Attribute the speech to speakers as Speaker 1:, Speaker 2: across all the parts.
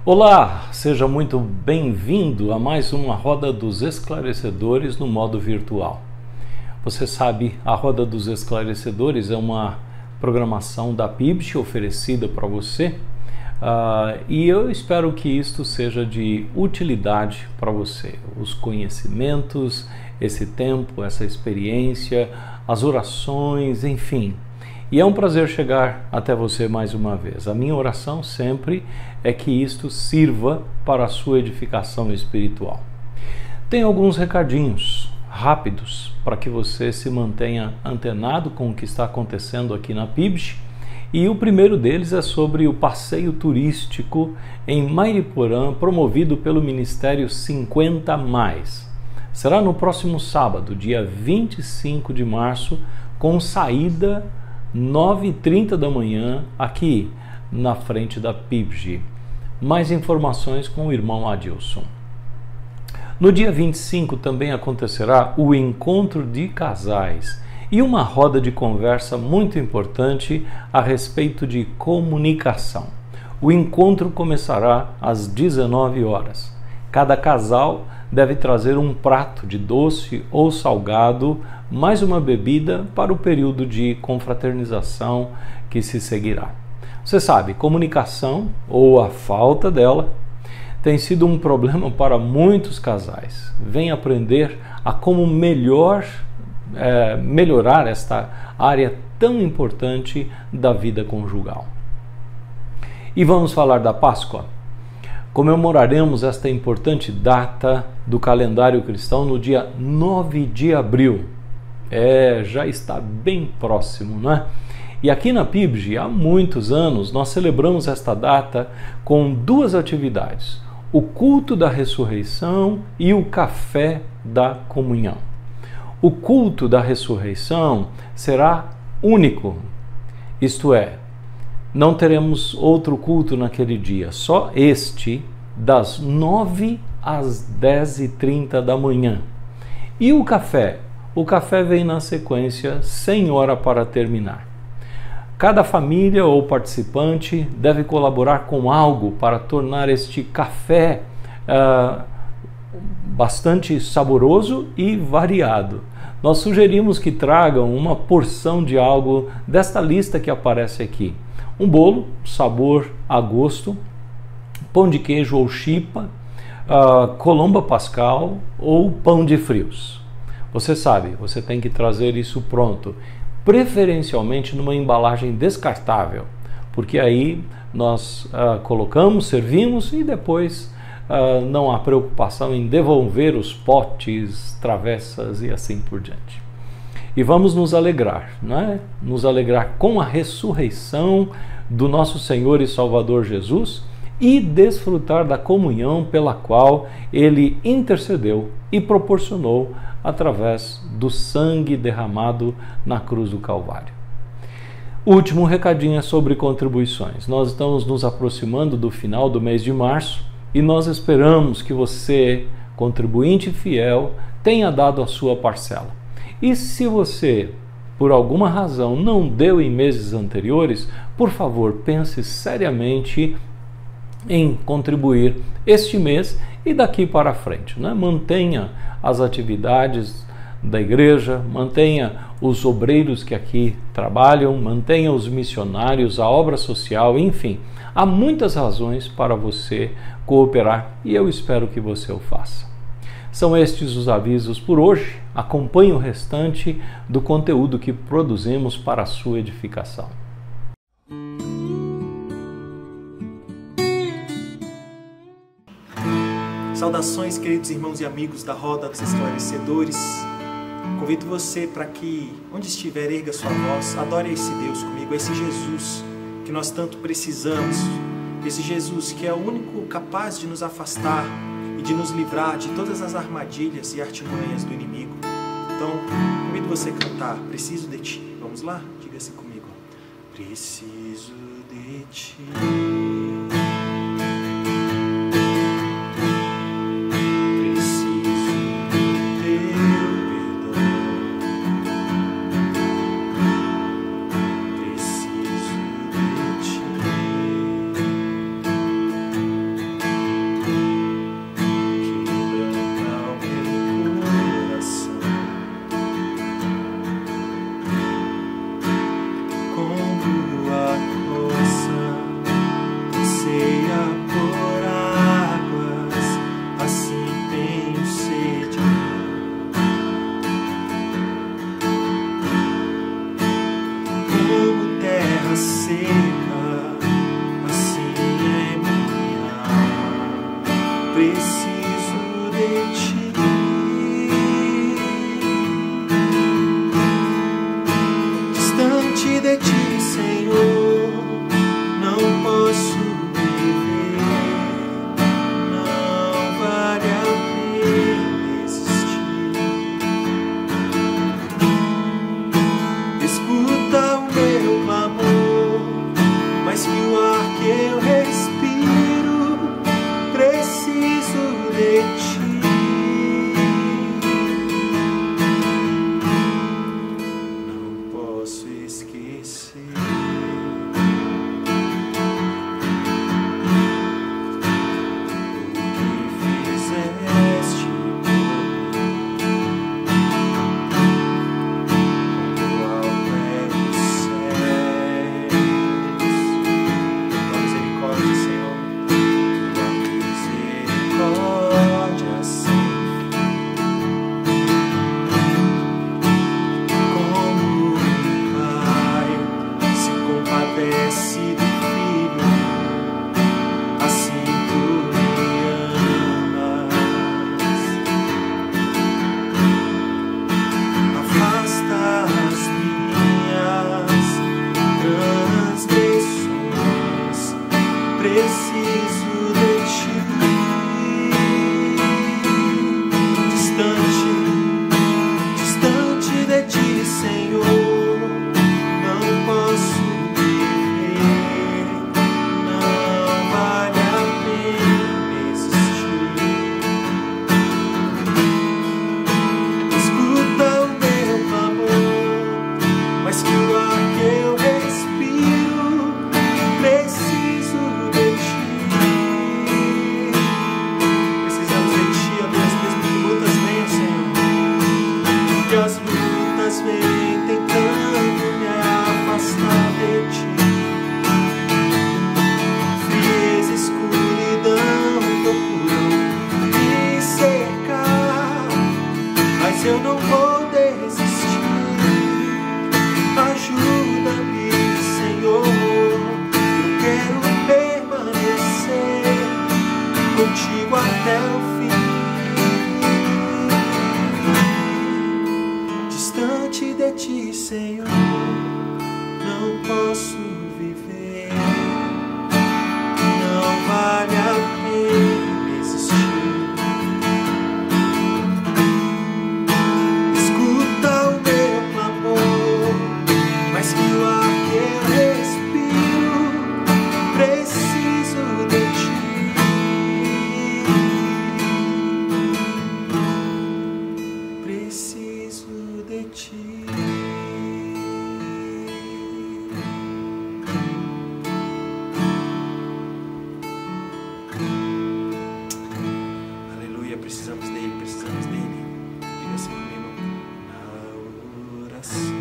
Speaker 1: Olá, seja muito bem-vindo a mais uma Roda dos Esclarecedores no modo virtual. Você sabe, a Roda dos Esclarecedores é uma programação da PIBSH oferecida para você e eu espero que isto seja de utilidade para você. Os conhecimentos, esse tempo, essa experiência, as orações, enfim. E é um prazer chegar até você mais uma vez. A minha oração sempre é que isto sirva para a sua edificação espiritual. Tem alguns recadinhos rápidos para que você se mantenha antenado com o que está acontecendo aqui na PIBSH. E o primeiro deles é sobre o passeio turístico em Mairiporã, promovido pelo Ministério 50+. Será no próximo sábado, dia 25 de março, com saída 9h30 da manhã, aqui na frente da PIBSH. Mais informações com o irmão Adilson. No dia 25 também acontecerá o encontro de casais e uma roda de conversa muito importante a respeito de comunicação. O encontro começará às 19 horas. Cada casal deve trazer um prato de doce ou salgado, mais uma bebida para o período de confraternização que se seguirá. Você sabe, comunicação, ou a falta dela, tem sido um problema para muitos casais. Vem aprender a como melhorar esta área tão importante da vida conjugal. E vamos falar da Páscoa. Comemoraremos esta importante data do calendário cristão no dia 9 de abril. Já está bem próximo, não é? E aqui na PIBSH, há muitos anos, nós celebramos esta data com duas atividades: o culto da ressurreição e o café da comunhão. O culto da ressurreição será único, isto é, não teremos outro culto naquele dia, só este, das 9 às 10h30 da manhã. E o café? O café vem na sequência, sem hora para terminar. Cada família ou participante deve colaborar com algo para tornar este café bastante saboroso e variado. Nós sugerimos que tragam uma porção de algo desta lista que aparece aqui. Um bolo, sabor a gosto, pão de queijo ou chipa, colomba pascal ou pão de frios. Você sabe, você tem que trazer isso pronto, preferencialmente numa embalagem descartável, porque aí nós colocamos, servimos e depois não há preocupação em devolver os potes, travessas e assim por diante. E vamos nos alegrar, não é? Nos alegrar com a ressurreição do nosso Senhor e Salvador Jesus e desfrutar da comunhão pela qual Ele intercedeu e proporcionou através do sangue derramado na cruz do Calvário. O último recadinho é sobre contribuições. Nós estamos nos aproximando do final do mês de março e nós esperamos que você, contribuinte fiel, tenha dado a sua parcela. E se você, por alguma razão, não deu em meses anteriores, por favor, pense seriamente em contribuir este mês e daqui para frente, né? Mantenha as atividades da igreja, mantenha os obreiros que aqui trabalham, mantenha os missionários, a obra social, enfim. Há muitas razões para você cooperar e eu espero que você o faça. São estes os avisos por hoje. Acompanhe o restante do conteúdo que produzimos para a sua edificação.
Speaker 2: Saudações, queridos irmãos e amigos da Roda dos Esclarecedores. Convido você para que, onde estiver, erga sua voz, adore a esse Deus comigo, a esse Jesus que nós tanto precisamos, esse Jesus que é o único capaz de nos afastar e de nos livrar de todas as armadilhas e artimanhas do inimigo. Então, convido você a cantar, preciso de ti. Vamos lá? Diga assim comigo. Preciso de ti. Preciso de ti, distante, distante de ti, Senhor, não posso viver, não vale a pena existir. Escuta o meu clamor, mas que o ar que eu respiro, preciso de ti. Precisamos de ti, ó Deus, mesmo que lutas venham, Senhor. Que as lutas vêm tentando me afastar de ti. Frieza e escuridão procuram me cercar, mas eu não vou desistir. Ajuda-me, Senhor, eu quero permanecer contigo até o fim. Distante de ti, Senhor, não posso viver, não vale a pena existir. Escuta o meu clamor, mas que o ar que eu respiro, preciso de ti. Preciso de ti. Aleluia, precisamos dele, precisamos dele. Diga assim comigo. Na oração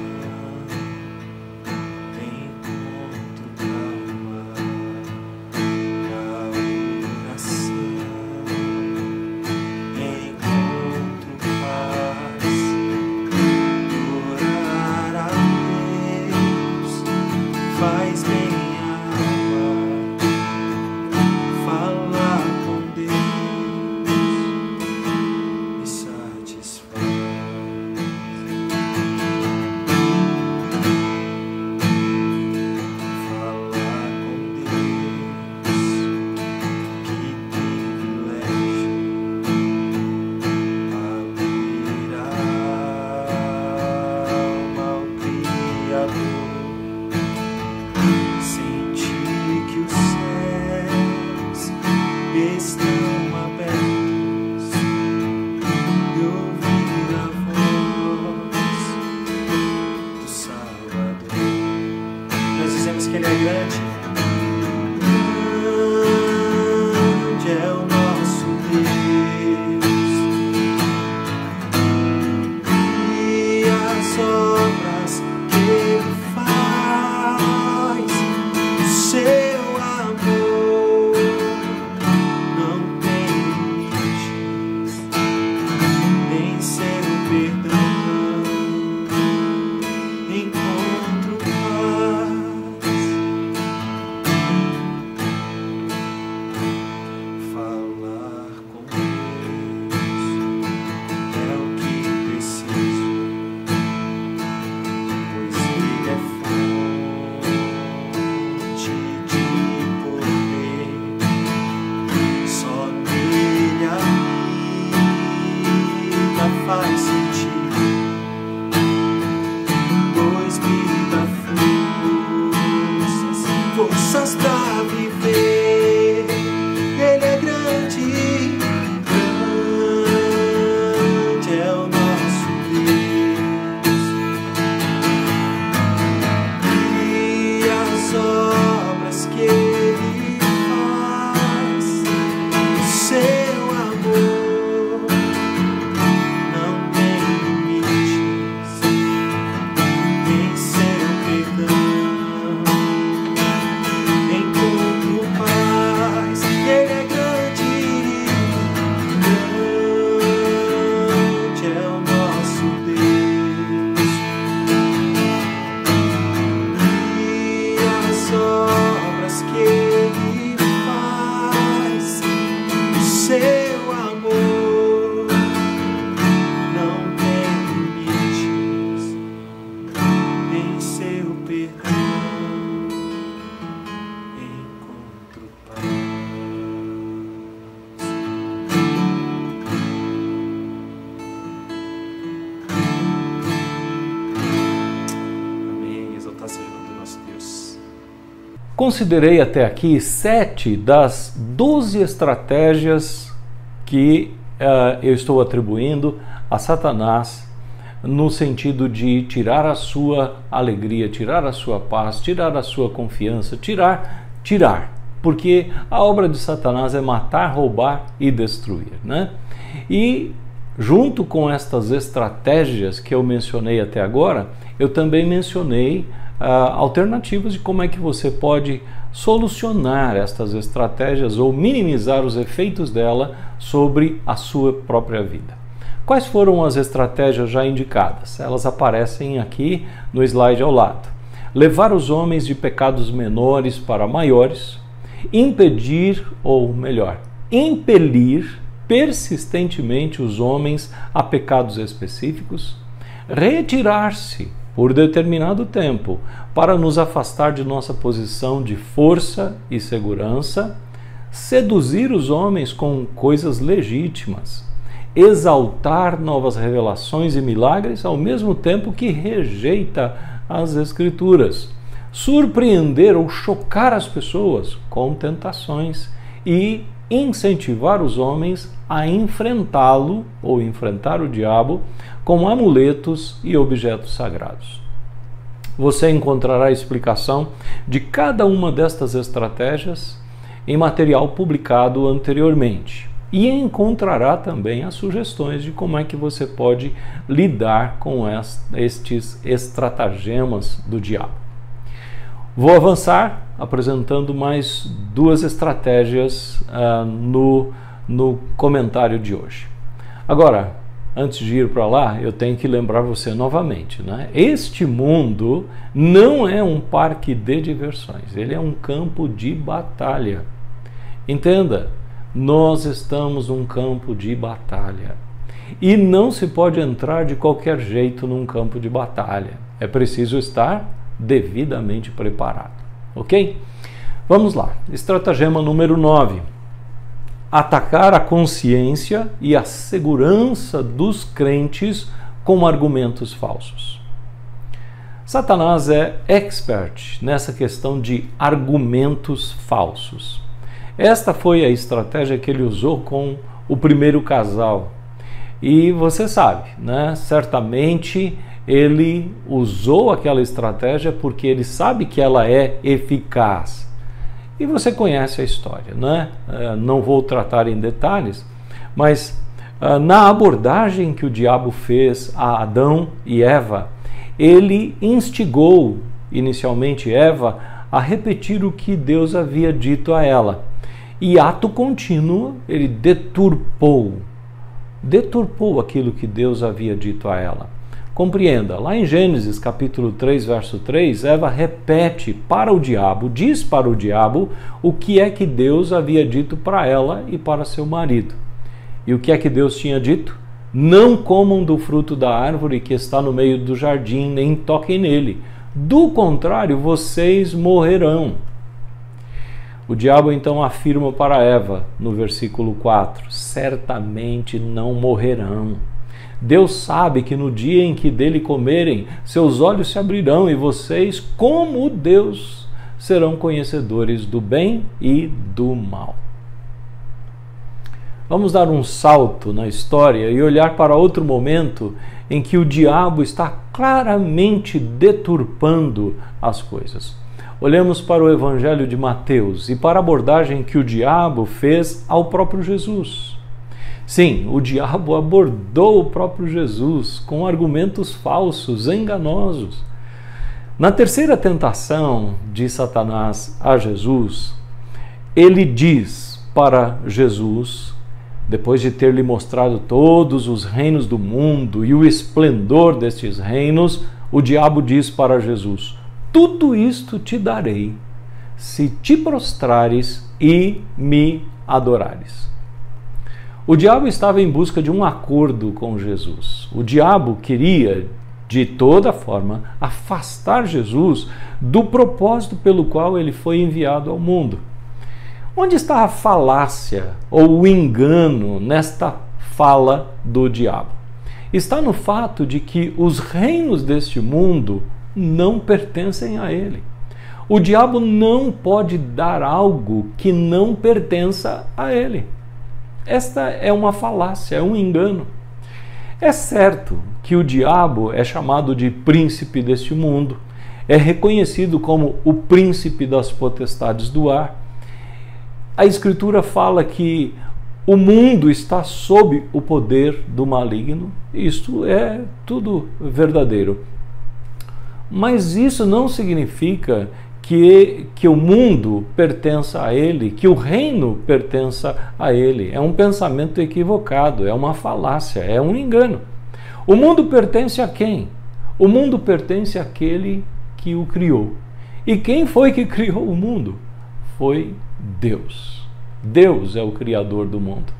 Speaker 2: encontro calma, na oração encontro paz. Orar a Deus faz bem à alma, falar com Deus me satisfaz. Falar com Deus, que privilégio, abrir a alma ao Criador, sentir que os céus estão abertos e ouvir a voz do Salvador. Nós dizemos que Ele é grande. Grande é o nosso Deus, e as obras que Ele faz, o seu amor não tem limites, em seu perdão encontro paz. Falar com Deus é o que preciso, pois Ele é fonte de poder. Só nele a vida faz sentido, pois me dá forças pra viver. Ele é grande, grande é o nosso Deus, e as obras que Ele faz, o seu amor não tem limites, em seu perdão encontro
Speaker 1: Considerei até aqui 7 das 12 estratégias que eu estou atribuindo a Satanás no sentido de tirar a sua alegria, tirar a sua paz, tirar a sua confiança, tirar, porque a obra de Satanás é matar, roubar e destruir, né? E junto com estas estratégias que eu mencionei até agora, eu também mencionei alternativas de como é que você pode solucionar estas estratégias ou minimizar os efeitos dela sobre a sua própria vida. Quais foram as estratégias já indicadas? Elas aparecem aqui no slide ao lado. Levar os homens de pecados menores para maiores, impedir, ou melhor, impelir persistentemente os homens a pecados específicos, retirar-se por determinado tempo para nos afastar de nossa posição de força e segurança, seduzir os homens com coisas legítimas, exaltar novas revelações e milagres ao mesmo tempo que rejeita as Escrituras, surpreender ou chocar as pessoas com tentações e incentivar os homens a enfrentá-lo ou enfrentar o diabo com amuletos e objetos sagrados. Você encontrará a explicação de cada uma destas estratégias em material publicado anteriormente e encontrará também as sugestões de como é que você pode lidar com estes estratagemas do diabo. Vou avançar apresentando mais 2 estratégias no comentário de hoje. Agora, antes de ir para lá, eu tenho que lembrar você novamente, né? Este mundo não é um parque de diversões, ele é um campo de batalha. Entenda, nós estamos num campo de batalha. E não se pode entrar de qualquer jeito num campo de batalha. É preciso estar devidamente preparado, ok? Vamos lá, estratagema número 9. Atacar a consciência e a segurança dos crentes com argumentos falsos. Satanás é expert nessa questão de argumentos falsos. Esta foi a estratégia que ele usou com o primeiro casal. E você sabe, né? Certamente ele usou aquela estratégia porque ele sabe que ela é eficaz. E você conhece a história, né? Não vou tratar em detalhes, mas na abordagem que o diabo fez a Adão e Eva, ele instigou inicialmente Eva a repetir o que Deus havia dito a ela. E ato contínuo, ele deturpou aquilo que Deus havia dito a ela. Compreenda, lá em Gênesis capítulo 3, verso 3, Eva repete para o diabo, diz para o diabo o que é que Deus havia dito para ela e para seu marido. E o que é que Deus tinha dito? Não comam do fruto da árvore que está no meio do jardim, nem toquem nele. Do contrário, vocês morrerão. O diabo então afirma para Eva, no versículo 4, certamente não morrerão. Deus sabe que no dia em que dele comerem, seus olhos se abrirão e vocês, como Deus, serão conhecedores do bem e do mal. Vamos dar um salto na história e olhar para outro momento em que o diabo está claramente deturpando as coisas. Olhemos para o Evangelho de Mateus e para a abordagem que o diabo fez ao próprio Jesus. Sim, o diabo abordou o próprio Jesus com argumentos falsos, enganosos. Na terceira tentação de Satanás a Jesus, ele diz para Jesus, depois de ter lhe mostrado todos os reinos do mundo e o esplendor destes reinos, o diabo diz para Jesus: tudo isto te darei, se te prostrares e me adorares. O diabo estava em busca de um acordo com Jesus. O diabo queria, de toda forma, afastar Jesus do propósito pelo qual ele foi enviado ao mundo. Onde está a falácia ou o engano nesta fala do diabo? Está no fato de que os reinos deste mundo não pertencem a ele. O diabo não pode dar algo que não pertença a ele. Esta é uma falácia, é um engano. É certo que o diabo é chamado de príncipe deste mundo, é reconhecido como o príncipe das potestades do ar. A Escritura fala que o mundo está sob o poder do maligno. Isto é tudo verdadeiro. Mas isso não significa que o mundo pertença a ele, que o reino pertença a ele. É um pensamento equivocado, é uma falácia, é um engano. O mundo pertence a quem? O mundo pertence àquele que o criou. E quem foi que criou o mundo? Foi Deus. Deus é o criador do mundo.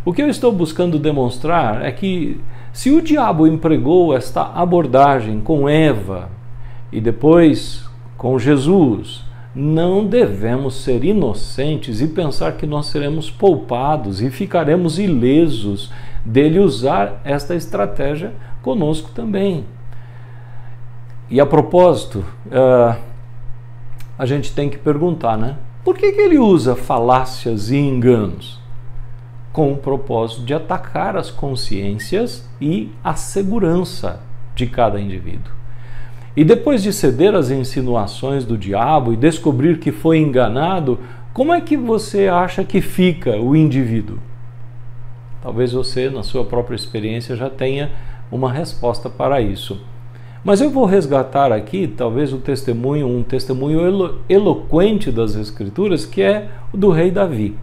Speaker 1: O que eu estou buscando demonstrar é que se o diabo empregou esta abordagem com Eva e depois com Jesus, não devemos ser inocentes e pensar que nós seremos poupados e ficaremos ilesos dele usar esta estratégia conosco também. E a propósito, a gente tem que perguntar, né? Por que ele usa falácias e enganos? Com o propósito de atacar as consciências e a segurança de cada indivíduo. E depois de ceder às insinuações do diabo e descobrir que foi enganado, como é que você acha que fica o indivíduo? Talvez você, na sua própria experiência, já tenha uma resposta para isso. Mas eu vou resgatar aqui, talvez, um testemunho eloquente das Escrituras, que é o do rei Davi.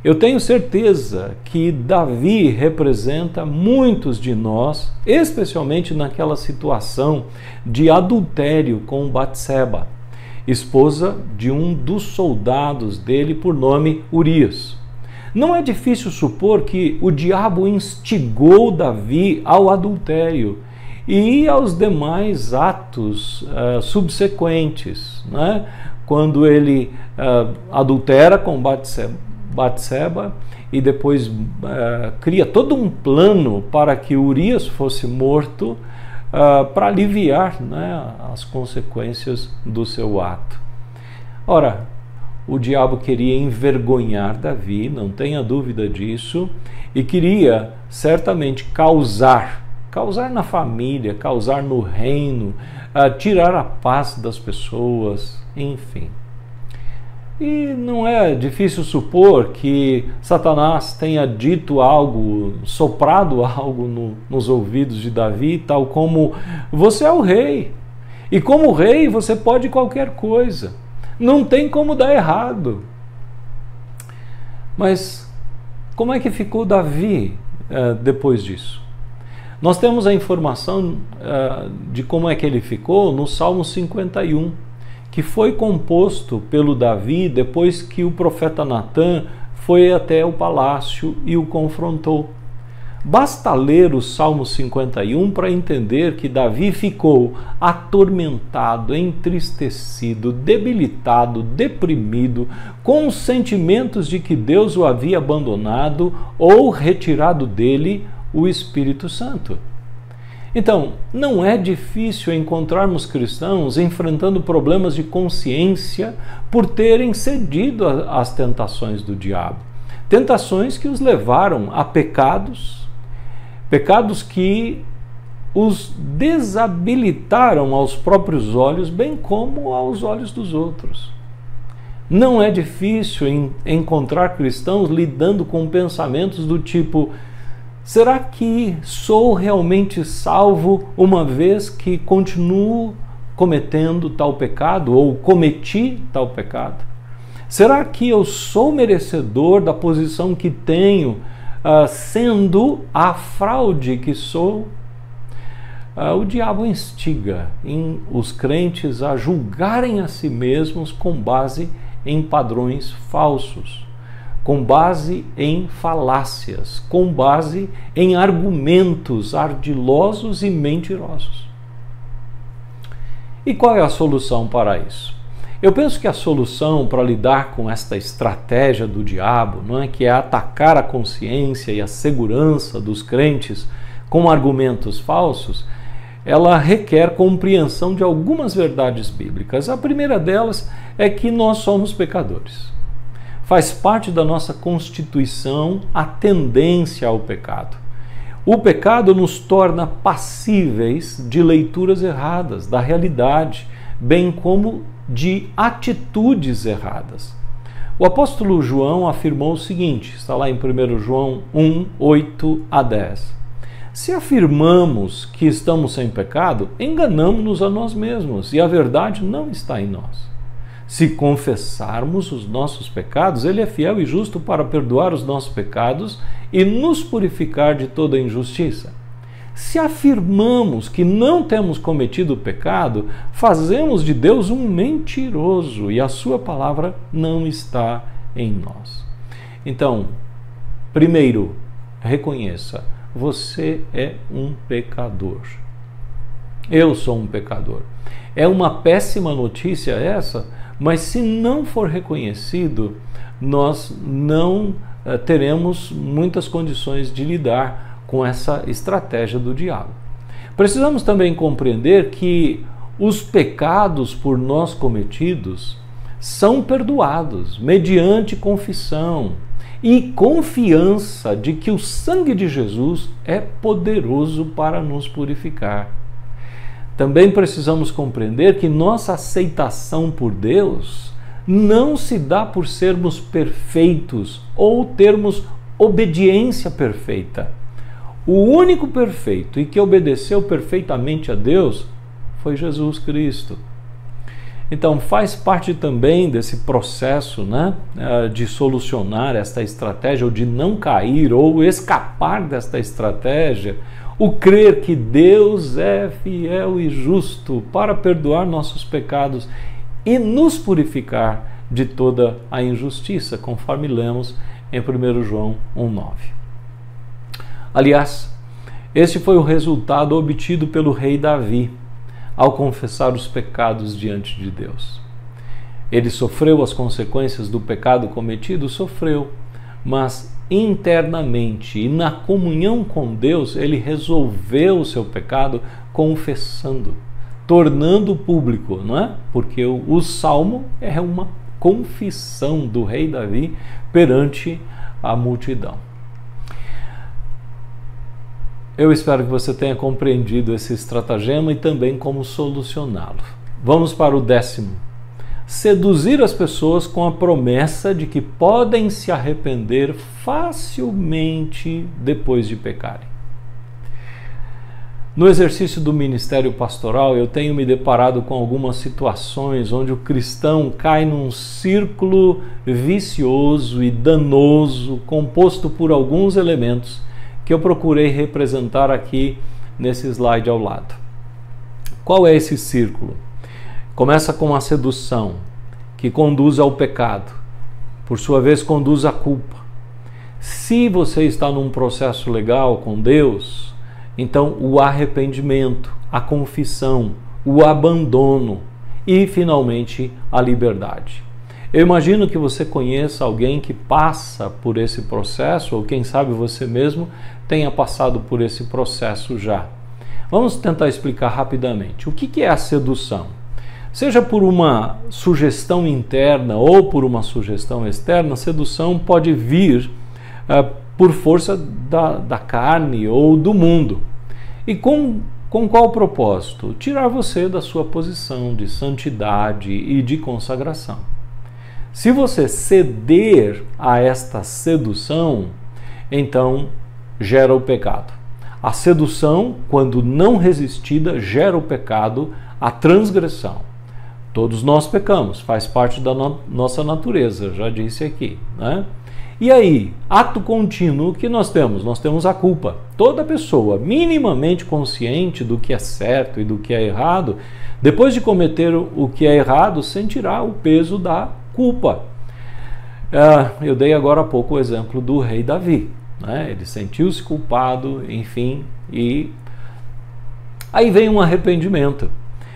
Speaker 1: Eu tenho certeza que Davi representa muitos de nós, especialmente naquela situação de adultério com Batseba, esposa de um dos soldados dele por nome Urias. Não é difícil supor que o diabo instigou Davi ao adultério e aos demais atos subsequentes, né? Quando ele adultera com Batseba e depois cria todo um plano para que Urias fosse morto para aliviar, né, as consequências do seu ato. Ora, o diabo queria envergonhar Davi, não tenha dúvida disso, e queria certamente causar na família, causar no reino, tirar a paz das pessoas, enfim. E não é difícil supor que Satanás tenha dito algo, soprado algo nos ouvidos de Davi, tal como: você é o rei, e como rei você pode qualquer coisa, não tem como dar errado. Mas como é que ficou Davi depois disso? Nós temos a informação de como é que ele ficou no Salmo 51, que foi composto pelo Davi depois que o profeta Natã foi até o palácio e o confrontou. Basta ler o Salmo 51 para entender que Davi ficou atormentado, entristecido, debilitado, deprimido, com os sentimentos de que Deus o havia abandonado ou retirado dele o Espírito Santo. Então, não é difícil encontrarmos cristãos enfrentando problemas de consciência por terem cedido às tentações do diabo. Tentações que os levaram a pecados que os desabilitaram aos próprios olhos, bem como aos olhos dos outros. Não é difícil encontrar cristãos lidando com pensamentos do tipo: será que sou realmente salvo uma vez que continuo cometendo tal pecado ou cometi tal pecado? Será que eu sou merecedor da posição que tenho, sendo a fraude que sou? O diabo instiga os crentes a julgarem a si mesmos com base em padrões falsos, com base em falácias, com base em argumentos ardilosos e mentirosos. E qual é a solução para isso? Eu penso que a solução para lidar com esta estratégia do diabo, não é, que é atacar a consciência e a segurança dos crentes com argumentos falsos, ela requer compreensão de algumas verdades bíblicas. A primeira delas é que nós somos pecadores. Faz parte da nossa constituição a tendência ao pecado. O pecado nos torna passíveis de leituras erradas da realidade, bem como de atitudes erradas. O apóstolo João afirmou o seguinte, está lá em 1 João 1, 8 a 10. Se afirmamos que estamos sem pecado, enganamo-nos a nós mesmos e a verdade não está em nós. Se confessarmos os nossos pecados, Ele é fiel e justo para perdoar os nossos pecados e nos purificar de toda injustiça. Se afirmamos que não temos cometido pecado, fazemos de Deus um mentiroso e a sua palavra não está em nós. Então, primeiro, reconheça, você é um pecador. Eu sou um pecador. É uma péssima notícia essa, mas se não for reconhecido, nós não teremos muitas condições de lidar com essa estratégia do diabo. Precisamos também compreender que os pecados por nós cometidos são perdoados mediante confissão e confiança de que o sangue de Jesus é poderoso para nos purificar. Também precisamos compreender que nossa aceitação por Deus não se dá por sermos perfeitos ou termos obediência perfeita. O único perfeito e que obedeceu perfeitamente a Deus foi Jesus Cristo. Então faz parte também desse processo, de solucionar esta estratégia, ou de não cair, ou escapar desta estratégia, o crer que Deus é fiel e justo para perdoar nossos pecados e nos purificar de toda a injustiça, conforme lemos em 1 João 1,9. Aliás, este foi o resultado obtido pelo rei Davi ao confessar os pecados diante de Deus. Ele sofreu as consequências do pecado cometido, mas internamente e na comunhão com Deus, ele resolveu o seu pecado confessando, tornando público, não é? Porque o salmo é uma confissão do rei Davi perante a multidão. Eu espero que você tenha compreendido esse estratagema e também como solucioná-lo. Vamos para o 10º. Seduzir as pessoas com a promessa de que podem se arrepender facilmente depois de pecarem. No exercício do ministério pastoral, eu tenho me deparado com algumas situações onde o cristão cai num círculo vicioso e danoso, composto por alguns elementos que eu procurei representar aqui nesse slide ao lado. Qual é esse círculo? Começa com a sedução, que conduz ao pecado, por sua vez conduz à culpa. Se você está num processo legal com Deus, então o arrependimento, a confissão, o abandono e, finalmente, a liberdade. Eu imagino que você conheça alguém que passa por esse processo, ou quem sabe você mesmo tenha passado por esse processo já. Vamos tentar explicar rapidamente. O que é a sedução? Seja por uma sugestão interna ou por uma sugestão externa, a sedução pode vir por força da carne ou do mundo. E com qual propósito? Tirar você da sua posição de santidade e de consagração. Se você ceder a esta sedução, então gera o pecado. A sedução, quando não resistida, gera o pecado, a transgressão. Todos nós pecamos, faz parte da nossa natureza, já disse aqui, né? E aí, ato contínuo que nós temos? Nós temos a culpa. Toda pessoa minimamente consciente do que é certo e do que é errado, depois de cometer o que é errado, sentirá o peso da culpa. Eu dei agora há pouco o exemplo do rei Davi, né? Ele sentiu-se culpado, enfim, e aí vem um arrependimento.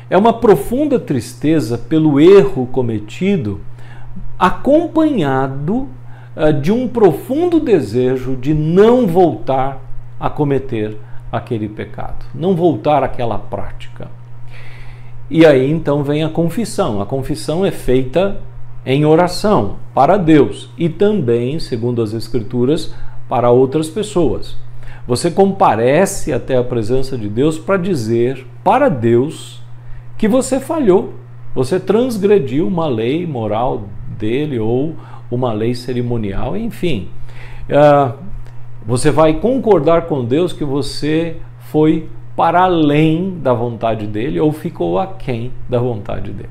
Speaker 1: É uma profunda tristeza pelo erro cometido, acompanhado de um profundo desejo de não voltar a cometer aquele pecado, não voltar àquela prática. E aí então vem a confissão. A confissão é feita em oração para Deus e também, segundo as Escrituras, para outras pessoas. Você comparece até a presença de Deus para dizer para Deus que você falhou, você transgrediu uma lei moral dele ou uma lei cerimonial, enfim. Você vai concordar com Deus que você foi para além da vontade dele ou ficou aquém da vontade dele.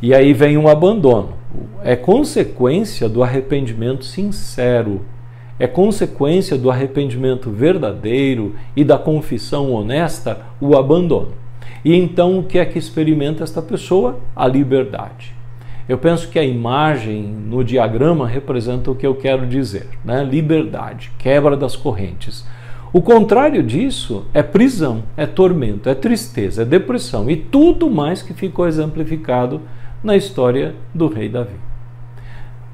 Speaker 1: E aí vem um abandono. É consequência do arrependimento sincero, é consequência do arrependimento verdadeiro e da confissão honesta o abandono. E então o que é que experimenta esta pessoa? A liberdade. Eu penso que a imagem no diagrama representa o que eu quero dizer, né? Liberdade, quebra das correntes. O contrário disso é prisão, é tormento, é tristeza, é depressão e tudo mais que ficou exemplificado na história do rei Davi.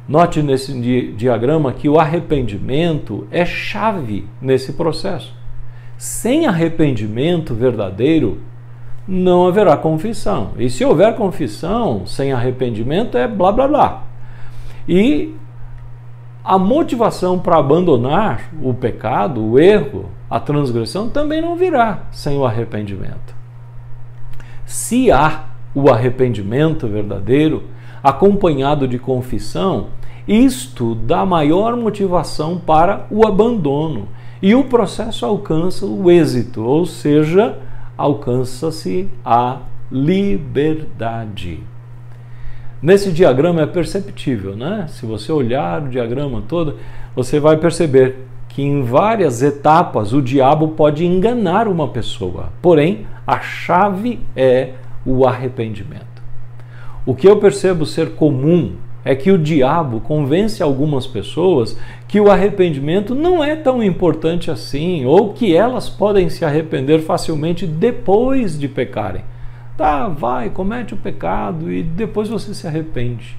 Speaker 1: Note nesse diagrama que o arrependimento é chave nesse processo. Sem arrependimento verdadeiro, não haverá confissão. E se houver confissão sem arrependimento é blá blá blá. E a motivação para abandonar o pecado, o erro, a transgressão também não virá sem o arrependimento. Se há o arrependimento verdadeiro, acompanhado de confissão, isto dá maior motivação para o abandono e o processo alcança o êxito, ou seja, alcança-se a liberdade. Nesse diagrama é perceptível, né? Se você olhar o diagrama todo, você vai perceber que em várias etapas o diabo pode enganar uma pessoa, porém a chave é o arrependimento. O que eu percebo ser comum é que o diabo convence algumas pessoas que o arrependimento não é tão importante assim, ou que elas podem se arrepender facilmente depois de pecarem. Tá, vai, comete o pecado e depois você se arrepende.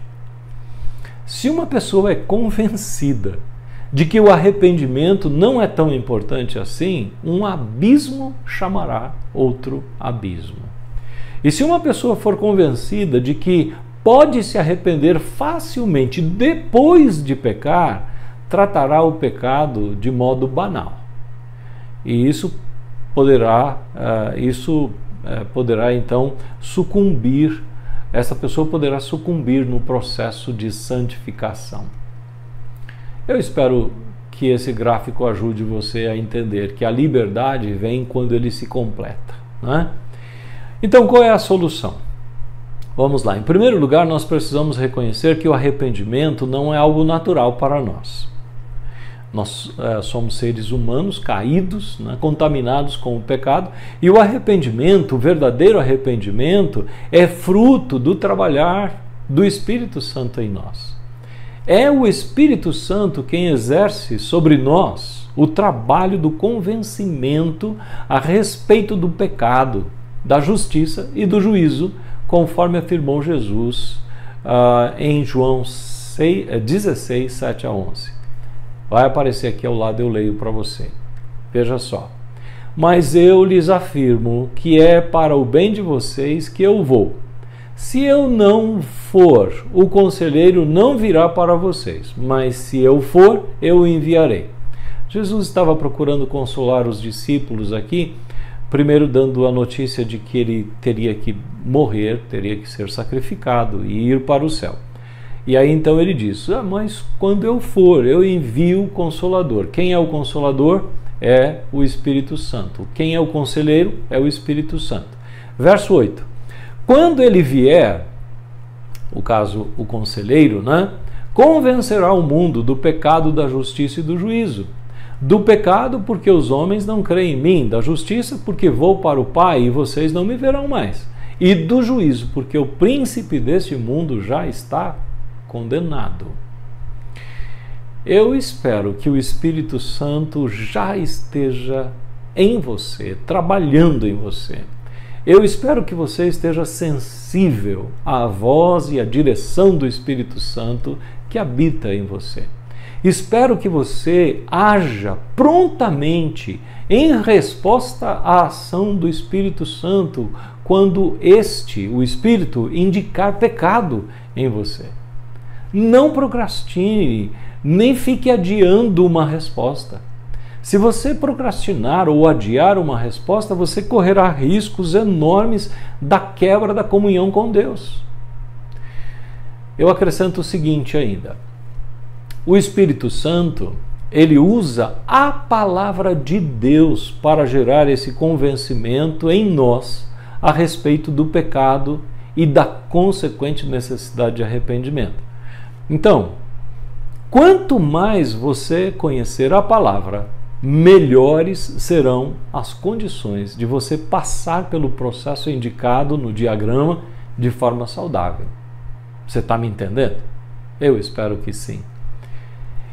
Speaker 1: Se uma pessoa é convencida de que o arrependimento não é tão importante assim, um abismo chamará outro abismo. E se uma pessoa for convencida de que pode se arrepender facilmente depois de pecar, tratará o pecado de modo banal. E isso poderá então sucumbir, essa pessoa poderá sucumbir no processo de santificação. Eu espero que esse gráfico ajude você a entender que a liberdade vem quando ele se completa, né? Então, qual é a solução? Vamos lá. Em primeiro lugar, nós precisamos reconhecer que o arrependimento não é algo natural para nós. Nós somos seres humanos caídos, né, contaminados com o pecado, e o arrependimento, o verdadeiro arrependimento, é fruto do trabalhar do Espírito Santo em nós. É o Espírito Santo quem exerce sobre nós o trabalho do convencimento a respeito do pecado, da justiça e do juízo, conforme afirmou Jesus em João 16, 7 a 11. Vai aparecer aqui ao lado, eu leio para você. Veja só. Mas eu lhes afirmo que é para o bem de vocês que eu vou. Se eu não for, o conselheiro não virá para vocês, mas se eu for, eu o enviarei. Jesus estava procurando consolar os discípulos aqui, primeiro dando a notícia de que ele teria que morrer, teria que ser sacrificado e ir para o céu. E aí então ele diz, mas quando eu for, eu envio o Consolador. Quem é o Consolador? É o Espírito Santo. Quem é o Conselheiro? É o Espírito Santo. Verso 8. Quando ele vier, o caso, o Conselheiro, né, convencerá o mundo do pecado, da justiça e do juízo. Do pecado, porque os homens não creem em mim. Da justiça, porque vou para o Pai e vocês não me verão mais. E do juízo, porque o príncipe deste mundo já está condenado. Eu espero que o Espírito Santo já esteja em você, trabalhando em você. Eu espero que você esteja sensível à voz e à direção do Espírito Santo que habita em você. Espero que você haja prontamente em resposta à ação do Espírito Santo quando o Espírito, indicar pecado em você. Não procrastine, nem fique adiando uma resposta. Se você procrastinar ou adiar uma resposta, você correrá riscos enormes da quebra da comunhão com Deus. Eu acrescento o seguinte ainda. O Espírito Santo, ele usa a palavra de Deus para gerar esse convencimento em nós a respeito do pecado e da consequente necessidade de arrependimento. Então, quanto mais você conhecer a palavra, melhores serão as condições de você passar pelo processo indicado no diagrama de forma saudável. Você está me entendendo? Eu espero que sim.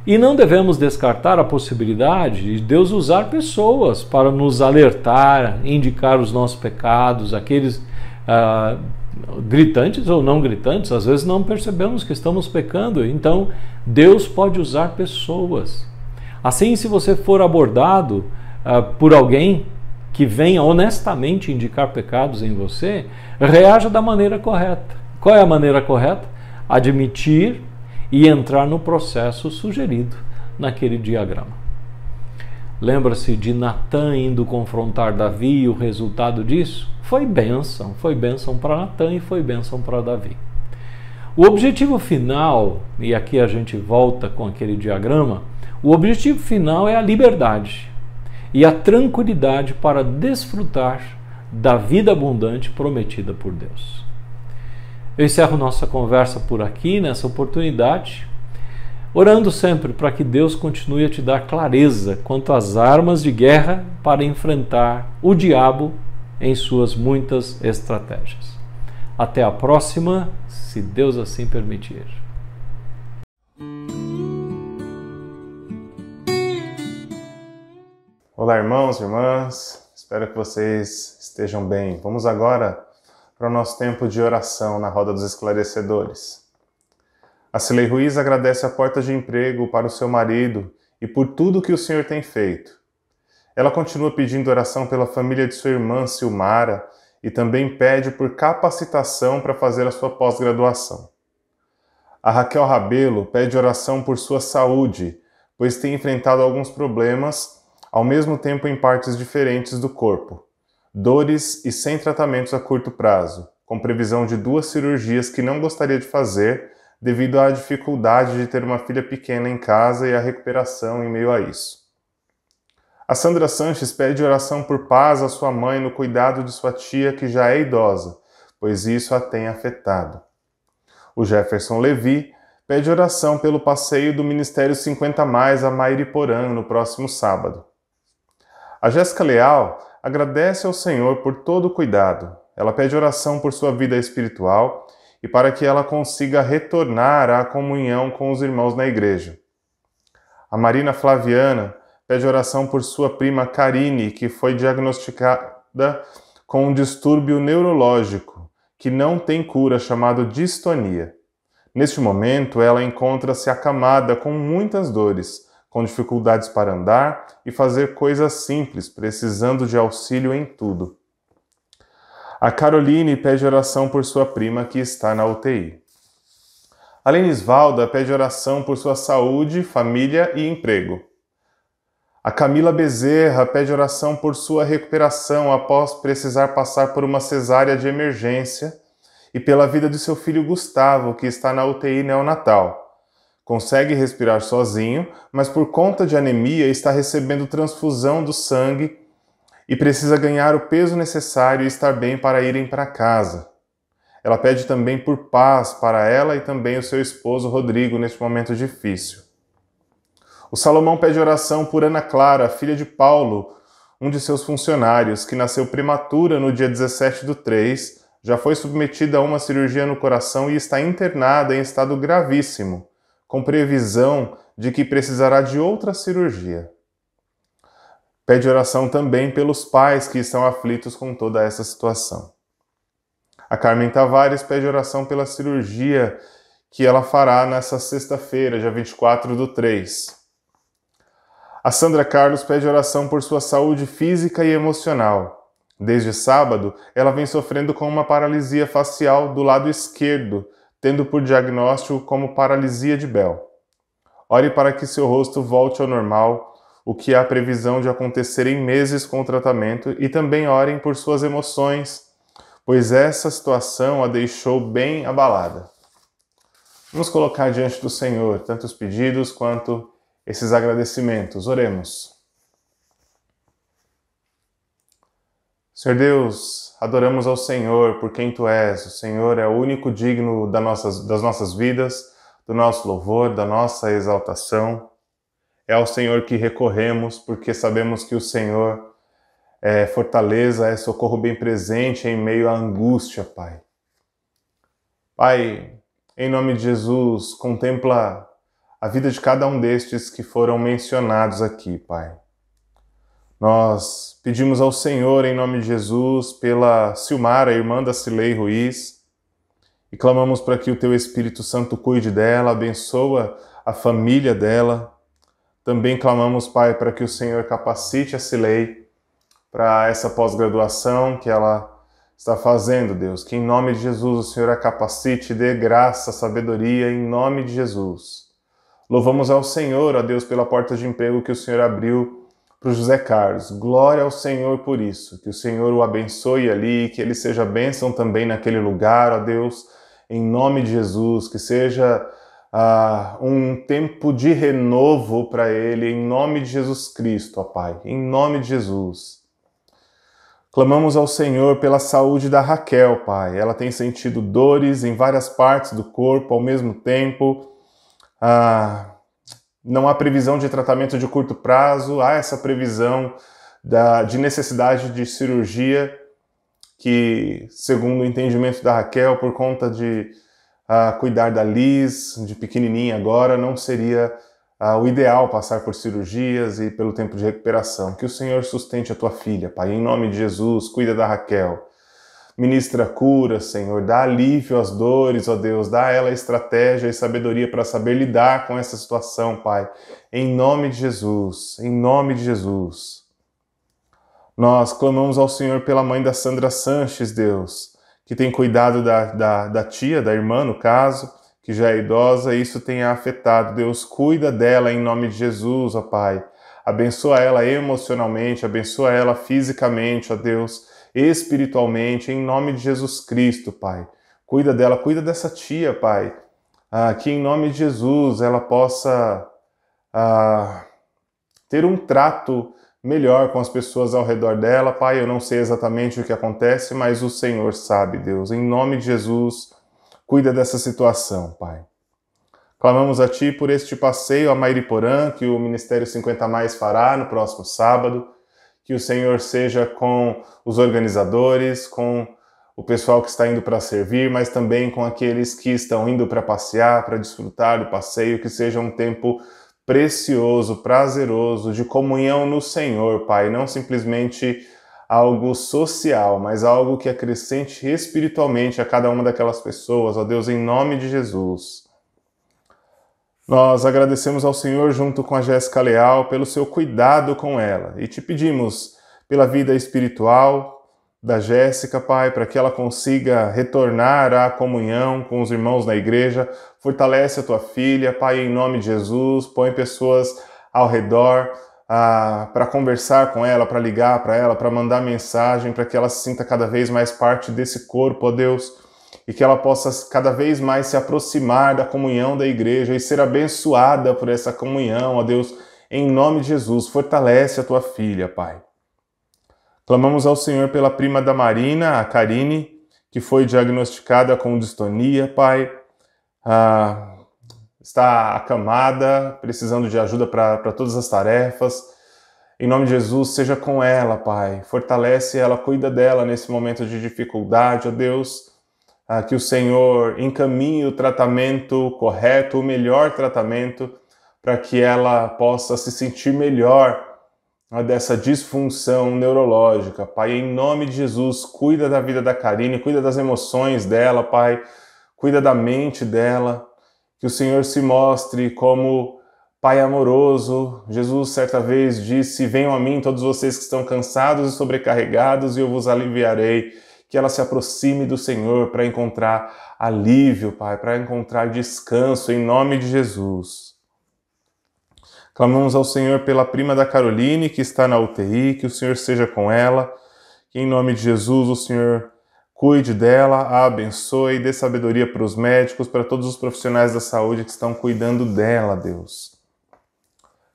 Speaker 1: E não devemos descartar a possibilidade de Deus usar pessoas para nos alertar, indicar os nossos pecados, aqueles gritantes ou não gritantes. Às vezes não percebemos que estamos pecando, então Deus pode usar pessoas. Assim, se você for abordado por alguém que venha honestamente indicar pecados em você, reaja da maneira correta. Qual é a maneira correta? Admitir e entrar no processo sugerido naquele diagrama. Lembra-se de Natã indo confrontar Davi e o resultado disso? Foi bênção para Natã e foi bênção para Davi. O objetivo final, e aqui a gente volta com aquele diagrama, o objetivo final é a liberdade e a tranquilidade para desfrutar da vida abundante prometida por Deus. Eu encerro nossa conversa por aqui, nessa oportunidade, orando sempre para que Deus continue a te dar clareza quanto às armas de guerra para enfrentar o diabo em suas muitas estratégias. Até a próxima, se Deus assim permitir.
Speaker 3: Olá, irmãos e irmãs, espero que vocês estejam bem. Vamos agora para o nosso tempo de oração na Roda dos Esclarecedores. A Cilei Ruiz agradece a porta de emprego para o seu marido e por tudo que o Senhor tem feito. Ela continua pedindo oração pela família de sua irmã Silmara e também pede por capacitação para fazer a sua pós-graduação. A Raquel Rabelo pede oração por sua saúde, pois tem enfrentado alguns problemas ao mesmo tempo em partes diferentes do corpo. Dores e sem tratamentos a curto prazo, com previsão de 2 cirurgias que não gostaria de fazer devido à dificuldade de ter uma filha pequena em casa e a recuperação em meio a isso. A Sandra Sanches pede oração por paz à sua mãe no cuidado de sua tia que já é idosa, pois isso a tem afetado. O Jefferson Levi pede oração pelo passeio do Ministério 50+ a Mairiporã no próximo sábado. A Jéssica Leal agradece ao Senhor por todo o cuidado. Ela pede oração por sua vida espiritual e para que ela consiga retornar à comunhão com os irmãos na igreja. A Marina Flaviana pede oração por sua prima Karine, que foi diagnosticada com um distúrbio neurológico que não tem cura, chamado distonia. Neste momento, ela encontra-se acamada com muitas dores, com dificuldades para andar e fazer coisas simples, precisando de auxílio em tudo. A Caroline pede oração por sua prima que está na UTI. A Lenisvalda pede oração por sua saúde, família e emprego. A Camila Bezerra pede oração por sua recuperação após precisar passar por uma cesárea de emergência e pela vida de seu filho Gustavo, que está na UTI neonatal. Consegue respirar sozinho, mas por conta de anemia está recebendo transfusão do sangue e precisa ganhar o peso necessário e estar bem para irem para casa. Ela pede também por paz para ela e também o seu esposo Rodrigo neste momento difícil. O Salomão pede oração por Ana Clara, filha de Paulo, um de seus funcionários, que nasceu prematura no dia 17/3, já foi submetida a uma cirurgia no coração e está internada em estado gravíssimo, com previsão de que precisará de outra cirurgia. Pede oração também pelos pais que estão aflitos com toda essa situação. A Carmen Tavares pede oração pela cirurgia que ela fará nessa sexta-feira, dia 24/3. A Sandra Carlos pede oração por sua saúde física e emocional. Desde sábado, ela vem sofrendo com uma paralisia facial do lado esquerdo, tendo por diagnóstico como paralisia de Bell. Ore para que seu rosto volte ao normal, o que há previsão de acontecer em meses com o tratamento, e também orem por suas emoções, pois essa situação a deixou bem abalada. Vamos colocar diante do Senhor tanto os pedidos quanto esses agradecimentos. Oremos. Senhor Deus, adoramos ao Senhor por quem Tu és. O Senhor é o único digno das nossas vidas, do nosso louvor, da nossa exaltação. É ao Senhor que recorremos, porque sabemos que o Senhor é fortaleza, é socorro bem presente em meio à angústia, Pai. Pai, em nome de Jesus, contempla a vida de cada um destes que foram mencionados aqui, Pai. Nós pedimos ao Senhor, em nome de Jesus, pela Silmara, irmã da Cilei Ruiz, e clamamos para que o Teu Espírito Santo cuide dela, abençoa a família dela. Também clamamos, Pai, para que o Senhor capacite a Cilei para essa pós-graduação que ela está fazendo, Deus. Que em nome de Jesus o Senhor a capacite, dê graça, sabedoria, em nome de Jesus. Louvamos ao Senhor, ó Deus, pela porta de emprego que o Senhor abriu para o José Carlos. Glória ao Senhor por isso. Que o Senhor o abençoe ali, que ele seja bênção também naquele lugar, ó Deus, em nome de Jesus. Que seja um tempo de renovo para ele, em nome de Jesus Cristo, ó Pai, em nome de Jesus. Clamamos ao Senhor pela saúde da Raquel, Pai. Ela tem sentido dores em várias partes do corpo ao mesmo tempo. Não há previsão de tratamento de curto prazo, há essa previsão de necessidade de cirurgia que, segundo o entendimento da Raquel, por conta de cuidar da Liz, de pequenininha agora, não seria o ideal passar por cirurgias e pelo tempo de recuperação. Que o Senhor sustente a tua filha, Pai, em nome de Jesus, cuida da Raquel. Ministra cura, Senhor, dá alívio às dores, ó Deus, dá a ela estratégia e sabedoria para saber lidar com essa situação, Pai, em nome de Jesus, em nome de Jesus. Nós clamamos ao Senhor pela mãe da Sandra Sanches, Deus, que tem cuidado da tia, da irmã, no caso, que já é idosa, e isso tem a afetado. Deus, cuida dela em nome de Jesus, ó Pai. Abençoa ela emocionalmente, abençoa ela fisicamente, ó Deus, espiritualmente, em nome de Jesus Cristo, Pai. Cuida dela, cuida dessa tia, Pai, que em nome de Jesus ela possa ter um trato melhor com as pessoas ao redor dela, Pai. Eu não sei exatamente o que acontece, mas o Senhor sabe, Deus. Em nome de Jesus, cuida dessa situação, Pai. Clamamos a Ti por este passeio a Mairiporã, que o Ministério 50+ fará no próximo sábado. Que o Senhor seja com os organizadores, com o pessoal que está indo para servir, mas também com aqueles que estão indo para passear, para desfrutar do passeio. Que seja um tempo precioso, prazeroso, de comunhão no Senhor, Pai. Não simplesmente algo social, mas algo que acrescente espiritualmente a cada uma daquelas pessoas, ó Deus, em nome de Jesus. Nós agradecemos ao Senhor junto com a Jéssica Leal pelo seu cuidado com ela e te pedimos pela vida espiritual da Jéssica, Pai, para que ela consiga retornar à comunhão com os irmãos na igreja. Fortalece a tua filha, Pai, em nome de Jesus. Põe pessoas ao redor para conversar com ela, para ligar para ela, para mandar mensagem, para que ela se sinta cada vez mais parte desse corpo, ó Deus, e que ela possa cada vez mais se aproximar da comunhão da igreja e ser abençoada por essa comunhão, ó Deus, em nome de Jesus. Fortalece a tua filha, Pai. Clamamos ao Senhor pela prima da Marina, a Karine, que foi diagnosticada com distonia, Pai. Está acamada, precisando de ajuda para todas as tarefas. Em nome de Jesus, seja com ela, Pai. Fortalece ela, cuida dela nesse momento de dificuldade, ó Deus. Que o Senhor encaminhe o tratamento correto, o melhor tratamento, para que ela possa se sentir melhor dessa disfunção neurológica. Pai, em nome de Jesus, cuida da vida da Karine, cuida das emoções dela, Pai, cuida da mente dela, que o Senhor se mostre como Pai amoroso. Jesus certa vez disse: venham a mim todos vocês que estão cansados e sobrecarregados e eu vos aliviarei. Que ela se aproxime do Senhor para encontrar alívio, Pai, para encontrar descanso, em nome de Jesus. Clamamos ao Senhor pela prima da Caroline, que está na UTI, que o Senhor seja com ela, que em nome de Jesus o Senhor cuide dela, a abençoe, dê sabedoria para os médicos, para todos os profissionais da saúde que estão cuidando dela, Deus.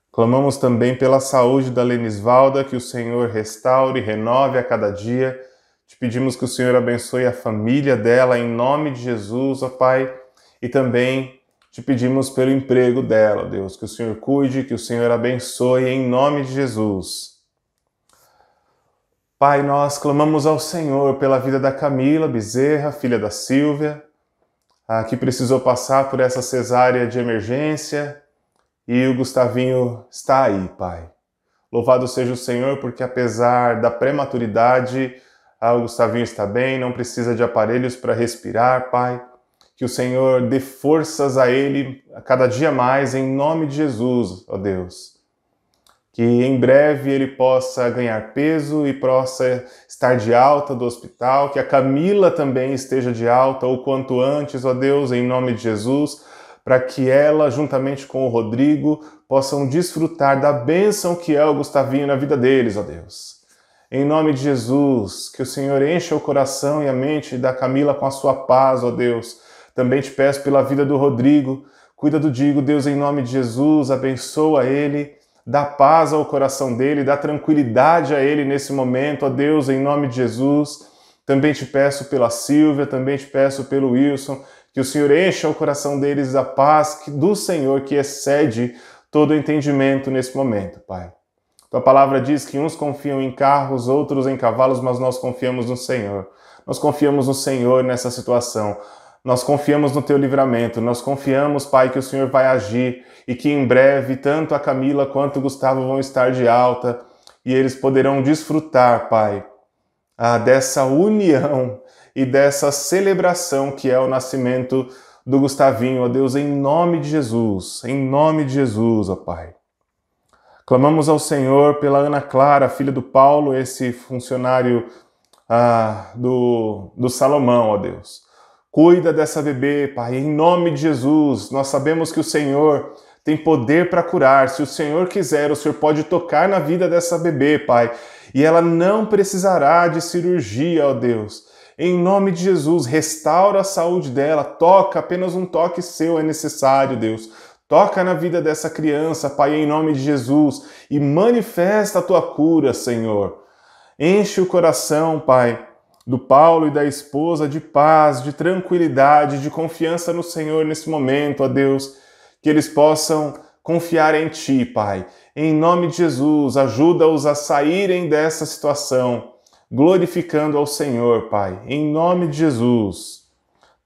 Speaker 3: Clamamos também pela saúde da Lenisvalda, que o Senhor restaure e renove a cada dia. Te pedimos que o Senhor abençoe a família dela, em nome de Jesus, ó Pai. E também te pedimos pelo emprego dela, Deus, que o Senhor cuide, que o Senhor abençoe, em nome de Jesus. Pai, nós clamamos ao Senhor pela vida da Camila Bezerra, filha da Silvia, que precisou passar por essa cesárea de emergência, e o Gustavinho está aí, Pai. Louvado seja o Senhor, porque apesar da prematuridade, o Gustavinho está bem, não precisa de aparelhos para respirar, Pai. Que o Senhor dê forças a ele a cada dia mais, em nome de Jesus, ó Deus. Que em breve ele possa ganhar peso e possa estar de alta do hospital, que a Camila também esteja de alta o quanto antes, ó Deus, em nome de Jesus, para que ela, juntamente com o Rodrigo, possam desfrutar da bênção que é o Gustavinho na vida deles, ó Deus. Em nome de Jesus, que o Senhor encha o coração e a mente da Camila com a sua paz, ó Deus. Também te peço pela vida do Rodrigo, cuida do Digo, Deus, em nome de Jesus, abençoa ele, dá paz ao coração dele, dá tranquilidade a ele nesse momento, ó Deus, em nome de Jesus. Também te peço pela Silvia, também te peço pelo Wilson, que o Senhor encha o coração deles da paz do Senhor, que excede todo entendimento nesse momento, Pai. Tua palavra diz que uns confiam em carros, outros em cavalos, mas nós confiamos no Senhor. Nós confiamos no Senhor nessa situação. Nós confiamos no Teu livramento. Nós confiamos, Pai, que o Senhor vai agir e que em breve tanto a Camila quanto o Gustavo vão estar de alta e eles poderão desfrutar, Pai, dessa união e dessa celebração que é o nascimento do Gustavinho, ó Deus, em nome de Jesus, ó Pai. Clamamos ao Senhor pela Ana Clara, filha do Paulo, esse funcionário do Salomão, ó Deus. Cuida dessa bebê, Pai, em nome de Jesus. Nós sabemos que o Senhor tem poder para curar. Se o Senhor quiser, o Senhor pode tocar na vida dessa bebê, Pai, e ela não precisará de cirurgia, ó Deus. Em nome de Jesus, restaura a saúde dela, toca, apenas um toque seu é necessário, Deus. Toca na vida dessa criança, Pai, em nome de Jesus, e manifesta a Tua cura, Senhor. Enche o coração, Pai, do Paulo e da esposa de paz, de tranquilidade, de confiança no Senhor nesse momento, ó Deus, que eles possam confiar em Ti, Pai. Em nome de Jesus, ajuda-os a saírem dessa situação, glorificando ao Senhor, Pai, em nome de Jesus.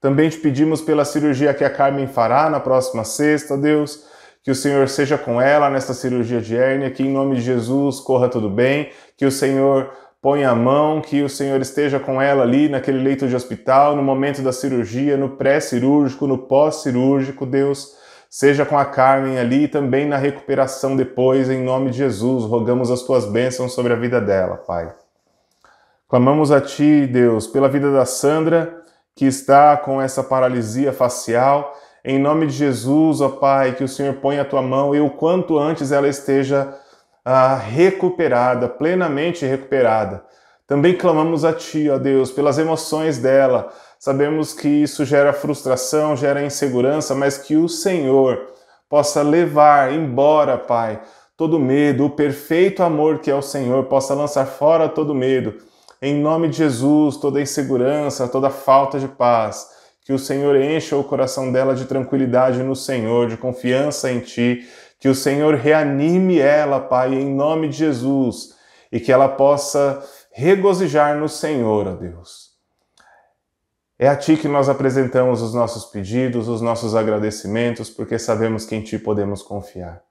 Speaker 3: Também te pedimos pela cirurgia que a Carmen fará na próxima sexta, Deus, que o Senhor seja com ela nesta cirurgia de hérnia, que em nome de Jesus corra tudo bem, que o Senhor ponha a mão, que o Senhor esteja com ela ali naquele leito de hospital, no momento da cirurgia, no pré-cirúrgico, no pós-cirúrgico, Deus, seja com a Carmen ali e também na recuperação depois, em nome de Jesus, rogamos as Tuas bênçãos sobre a vida dela, Pai. Clamamos a Ti, Deus, pela vida da Sandra, que está com essa paralisia facial. Em nome de Jesus, ó Pai, que o Senhor ponha a Tua mão e o quanto antes ela esteja recuperada, plenamente recuperada. Também clamamos a Ti, ó Deus, pelas emoções dela. Sabemos que isso gera frustração, gera insegurança, mas que o Senhor possa levar embora, Pai, todo medo, o perfeito amor que é o Senhor, possa lançar fora todo medo. Em nome de Jesus, toda insegurança, toda falta de paz, que o Senhor encha o coração dela de tranquilidade no Senhor, de confiança em Ti, que o Senhor reanime ela, Pai, em nome de Jesus, e que ela possa regozijar no Senhor, ó Deus. É a Ti que nós apresentamos os nossos pedidos, os nossos agradecimentos, porque sabemos que em Ti podemos confiar.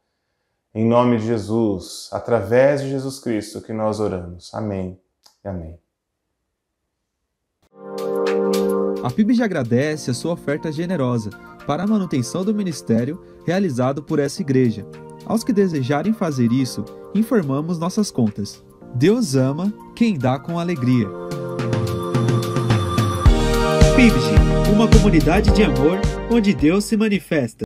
Speaker 3: Em nome de Jesus, através de Jesus Cristo que nós oramos. Amém e amém.
Speaker 4: A PIBG agradece a sua oferta generosa para a manutenção do ministério realizado por essa igreja. Aos que desejarem fazer isso, informamos nossas contas. Deus ama quem dá com alegria. PIBG, uma comunidade de amor onde Deus se manifesta.